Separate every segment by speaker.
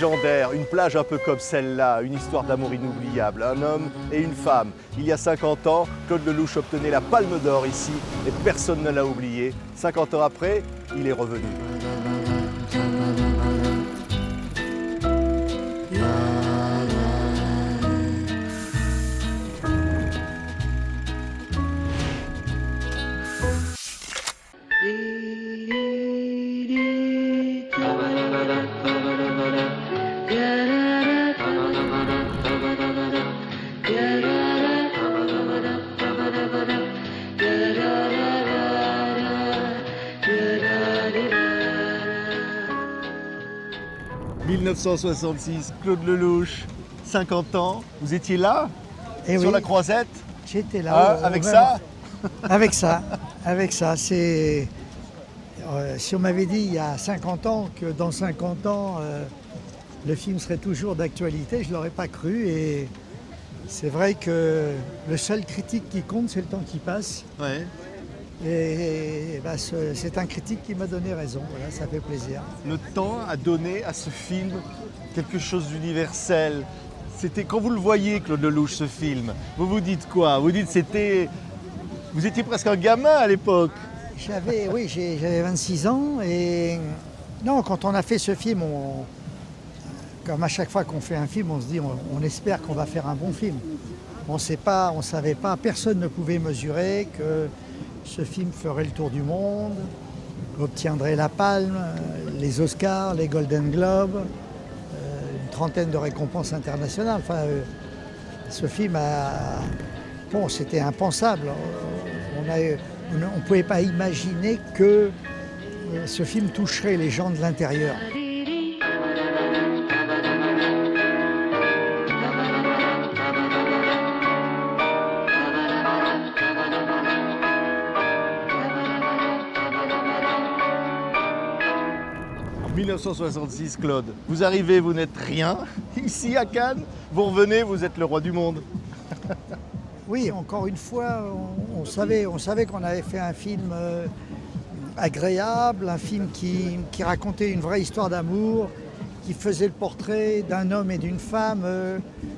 Speaker 1: légendaire, une plage un peu comme celle-là, une histoire d'amour inoubliable, un homme et une femme. Il y a 50 ans, Claude Lelouch obtenait la Palme d'Or ici et personne ne l'a oublié. 50 ans après, il est revenu. « 1966, Claude Lelouch, 50 ans. Vous étiez là, sur la Croisette?
Speaker 2: J'étais là.
Speaker 1: Avec ça?
Speaker 2: Avec ça. C'est, si on m'avait dit il y a 50 ans que dans 50 ans, le film serait toujours d'actualité, je ne l'aurais pas cru. Et c'est vrai que le seul critique qui compte, c'est le temps qui passe.
Speaker 1: Ouais.
Speaker 2: Et bah, c'est un critique qui m'a donné raison, voilà, ça fait plaisir.
Speaker 1: Le temps a donné à ce film quelque chose d'universel. C'était quand vous le voyez, Claude Lelouch, ce film, vous vous dites quoi? Vous dites vous étiez presque un gamin à l'époque.
Speaker 2: J'avais 26 ans et non, quand on a fait ce film, comme à chaque fois qu'on fait un film, on se dit on espère qu'on va faire un bon film. On ne savait pas, personne ne pouvait mesurer que ce film ferait le tour du monde, obtiendrait la Palme, les Oscars, les Golden Globes, une trentaine de récompenses internationales. Enfin, ce film c'était impensable. On ne pouvait pas imaginer que ce film toucherait les gens de l'intérieur.
Speaker 1: En 1966, Claude, vous arrivez, vous n'êtes rien. Ici à Cannes, vous revenez, vous êtes le roi du monde.
Speaker 2: Oui, encore une fois, on savait qu'on avait fait un film agréable, un film qui racontait une vraie histoire d'amour, qui faisait le portrait d'un homme et d'une femme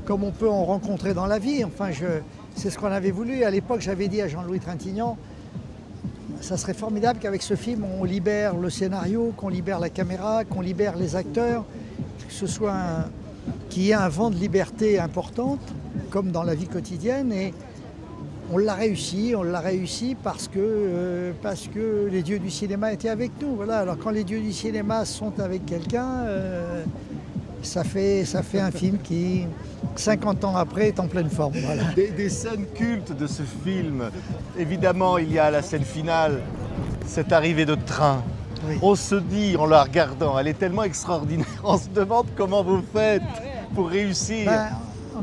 Speaker 2: comme on peut en rencontrer dans la vie. Enfin, c'est ce qu'on avait voulu. À l'époque, j'avais dit à Jean-Louis Trintignant, ça serait formidable qu'avec ce film, on libère le scénario, qu'on libère la caméra, qu'on libère les acteurs, que ce soit qu'il y ait un vent de liberté importante, comme dans la vie quotidienne. Et on l'a réussi parce que les dieux du cinéma étaient avec nous. Voilà. Alors quand les dieux du cinéma sont avec quelqu'un, ça fait un film qui, 50 ans après, est en pleine forme. Voilà.
Speaker 1: Des scènes cultes de ce film. Évidemment, il y a la scène finale, cette arrivée de train.
Speaker 2: Oui.
Speaker 1: On se dit, en la regardant, elle est tellement extraordinaire, on se demande comment vous faites pour réussir.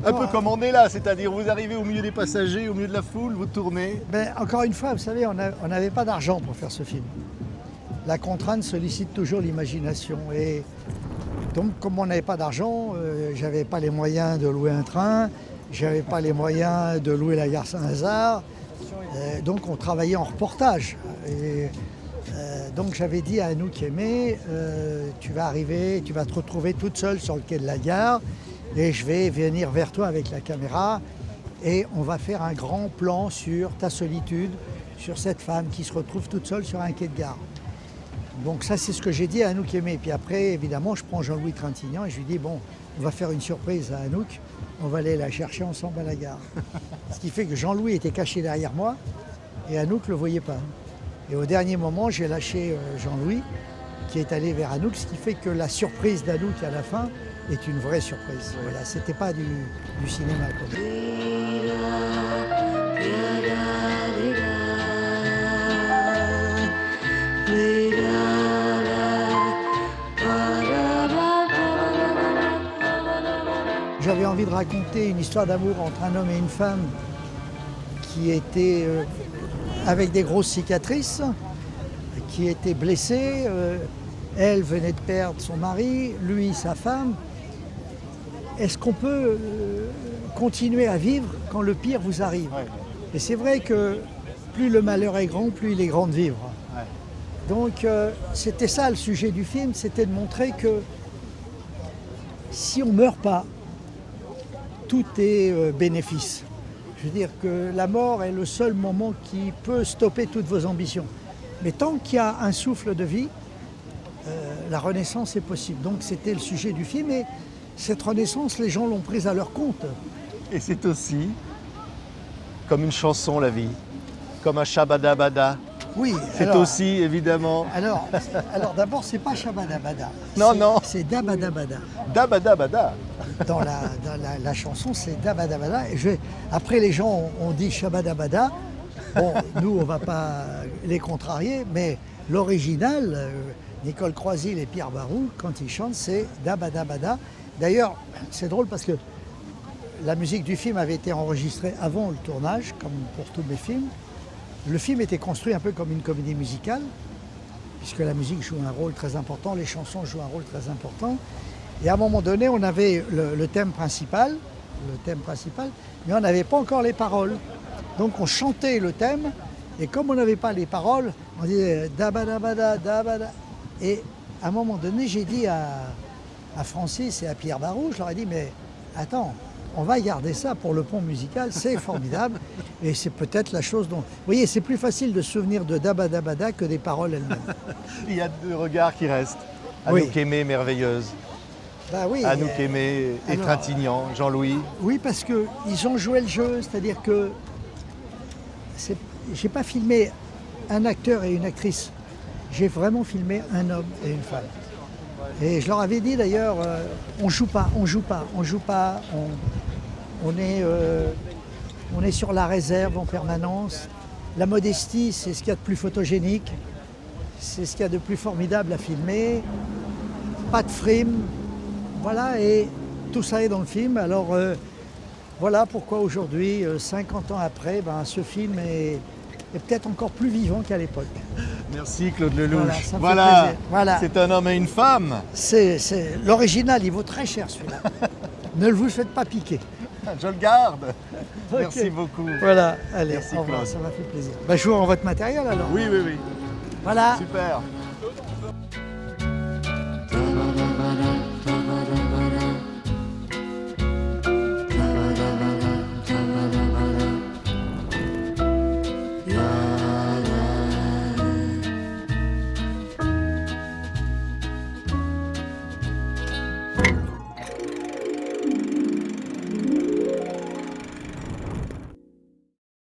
Speaker 1: Un peu comme on est là, c'est-à-dire vous arrivez au milieu des passagers, au milieu de la foule, vous tournez.
Speaker 2: Encore une fois, vous savez, on n'avait pas d'argent pour faire ce film. La contrainte sollicite toujours l'imagination. Et donc, comme on n'avait pas d'argent, j'avais pas les moyens de louer un train, j'avais pas les moyens de louer la gare Saint-Lazare. Donc, on travaillait en reportage. Et donc, j'avais dit à Anouk Aimée, tu vas arriver, tu vas te retrouver toute seule sur le quai de la gare. Et je vais venir vers toi avec la caméra et on va faire un grand plan sur ta solitude, sur cette femme qui se retrouve toute seule sur un quai de gare. Donc ça, c'est ce que j'ai dit à Anouk Aimée. Puis après, évidemment, je prends Jean-Louis Trintignant et je lui dis, bon, on va faire une surprise à Anouk, on va aller la chercher ensemble à la gare. Ce qui fait que Jean-Louis était caché derrière moi et Anouk ne le voyait pas. Et au dernier moment, j'ai lâché Jean-Louis qui est allé vers Anouk, ce qui fait que la surprise d'Anouk à la fin est une vraie surprise. Voilà, c'était pas du cinéma. J'avais envie de raconter une histoire d'amour entre un homme et une femme qui était avec des grosses cicatrices, qui était blessée. Elle venait de perdre son mari, lui sa femme. Est-ce qu'on peut continuer à vivre quand le pire vous arrive?
Speaker 1: Ouais.
Speaker 2: Et c'est vrai que plus le malheur est grand, plus il est grand de vivre.
Speaker 1: Ouais.
Speaker 2: Donc c'était ça le sujet du film, c'était de montrer que si on ne meurt pas, tout est bénéfice. Je veux dire que la mort est le seul moment qui peut stopper toutes vos ambitions. Mais tant qu'il y a un souffle de vie, la renaissance est possible. Donc c'était le sujet du film et cette renaissance, les gens l'ont prise à leur compte.
Speaker 1: Et c'est aussi comme une chanson, la vie, comme un shabada-bada.
Speaker 2: Oui,
Speaker 1: C'est aussi, évidemment,
Speaker 2: Alors d'abord, c'est pas Shabada-Bada.
Speaker 1: Non, non.
Speaker 2: C'est Dabada-Bada.
Speaker 1: dabada-bada.
Speaker 2: Dans la chanson, c'est Dabada-Bada. Après, les gens ont dit Shabada-Bada. Bon, nous, on va pas les contrarier, mais l'original, Nicole Croisille et Pierre Barou, quand ils chantent, c'est Dabada-Bada. D'ailleurs, c'est drôle parce que la musique du film avait été enregistrée avant le tournage, comme pour tous mes films. Le film était construit un peu comme une comédie musicale, puisque la musique joue un rôle très important, les chansons jouent un rôle très important. Et à un moment donné, on avait le thème principal, mais on n'avait pas encore les paroles. Donc on chantait le thème, et comme on n'avait pas les paroles, on disait dabada-bada, dabada. Et à un moment donné, j'ai dit à Francis et à Pierre Barou, je leur ai dit, mais attends, on va garder ça pour le pont musical, c'est formidable. Et c'est peut-être la chose dont... Vous voyez, c'est plus facile de se souvenir de Dabada-Bada que des paroles elles-mêmes.
Speaker 1: Il y a deux regards qui restent.
Speaker 2: Oui.
Speaker 1: Anouk Aimée, merveilleuse.
Speaker 2: Bah oui,
Speaker 1: Anouk Aimée,
Speaker 2: alors-
Speaker 1: étratignant. Jean-Louis.
Speaker 2: oui, parce qu'ils ont joué le jeu, c'est-à-dire que j'ai pas filmé un acteur et une actrice, j'ai vraiment filmé un homme et une femme. Et je leur avais dit d'ailleurs, on joue pas, on est sur la réserve en permanence. La modestie, c'est ce qu'il y a de plus photogénique, c'est ce qu'il y a de plus formidable à filmer. Pas de frime, voilà, et tout ça est dans le film. Alors voilà pourquoi aujourd'hui, 50 ans après, ce film est peut-être encore plus vivant qu'à l'époque.
Speaker 1: Merci Claude Lelouch.
Speaker 2: Voilà, ça me fait plaisir. Voilà.
Speaker 1: C'est un homme et une femme.
Speaker 2: L'original, il vaut très cher celui-là. Ne le vous faites pas piquer.
Speaker 1: Je le garde.
Speaker 2: Ok.
Speaker 1: Merci beaucoup.
Speaker 2: Voilà, allez,
Speaker 1: Merci,
Speaker 2: au revoir,
Speaker 1: Claude.
Speaker 2: ça m'a fait plaisir. Je vous rends votre matériel alors.
Speaker 1: Oui, oui, oui.
Speaker 2: Voilà.
Speaker 1: Super.